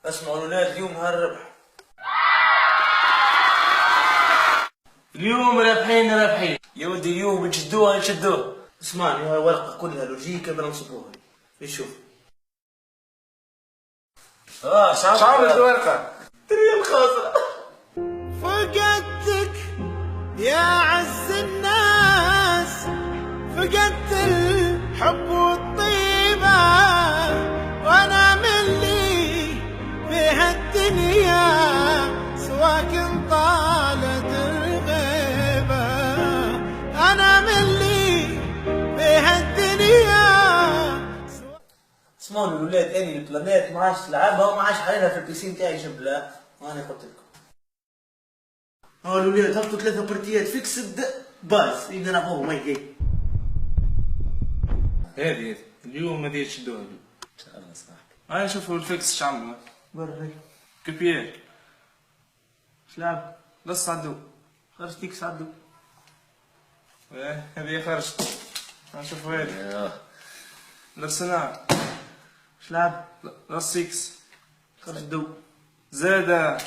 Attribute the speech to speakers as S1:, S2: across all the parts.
S1: اسمعوا الولاد، اليوم نهار الربح. اليوم رابحين يا ودي. اليوم نشدوها. اسمعني، هاي ورقة كلها لوجيكا بنصبوها. نشوف. صعب الورقة. تري الخاسرة.
S2: فقدتك يا عز الناس، فقدت الحب والطيبة، وانا ملي بهالدنيا سواكن طالت الغيبة. انا ملي بهالدنيا.
S1: اسمعوا الولاد، اني البلانات ما عادش تلعبها وما عادش حالينها في البيسين تاعي جنبها. انا قلت لكم ها الولاد، هبطوا 3 بارتيات فيكسد باز يبدا نلعبوهم. هاي
S3: هذه اليوم هذه تشدوها اليوم ان شاء الله صاحبي. هاي شوفوا الفيكس شعملوا
S1: برا هاي
S3: كبير
S1: شلعب.
S3: لص عدو
S1: خرج فيكس عدو.
S3: هذه خرجت. شوفوا هذه لصنا
S1: شلعب.
S3: لص 6
S1: خرج دو.
S3: زاد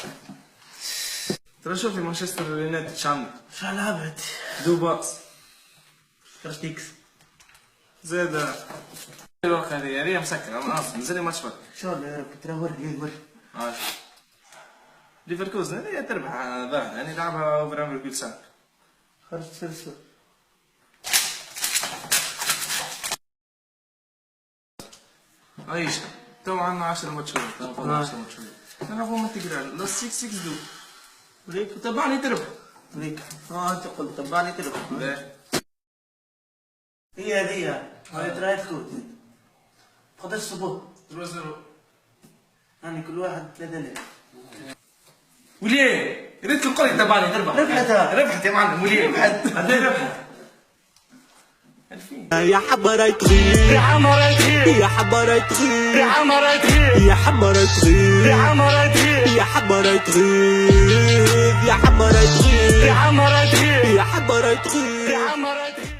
S3: ترى شوفي مانشستر يونايتد شعملوا
S1: شلعبت
S3: دو باص.
S1: خرج فيكس.
S3: زاد الورقة هذه مسكرة من اصلا نزل ما تشبك.
S1: ان شاء الله يا رب. ترى وري
S3: ليفركوزن هذه تربح ظاهر يعني لعبها اوفر كل سنة.
S1: خرج سلسل.
S3: ايش تو عندنا 10 ماتشات. نلعبوا ما تقرا لص 6 دو.
S1: وليك تبعني تربح. وليك انت قلت تبعني تربح. هي هذه هاي تراي تكوت. قداش صبوه؟
S3: 0-0.
S1: يعني كل واحد 3000.
S3: وليه؟ ريت القرية تبعني تربح. ربحت يا معلم. وليه ربحت؟ هذه ربحت.
S2: يا حبرة تغير يا حمرة تغير يا حبرة تغير يا حمرة تغير يا حبرة تغير يا حمرة تغير يا حبرة تغير يا حبرة تغير يا حمرة تغير يا حبرة تغير يا حمرة تغير.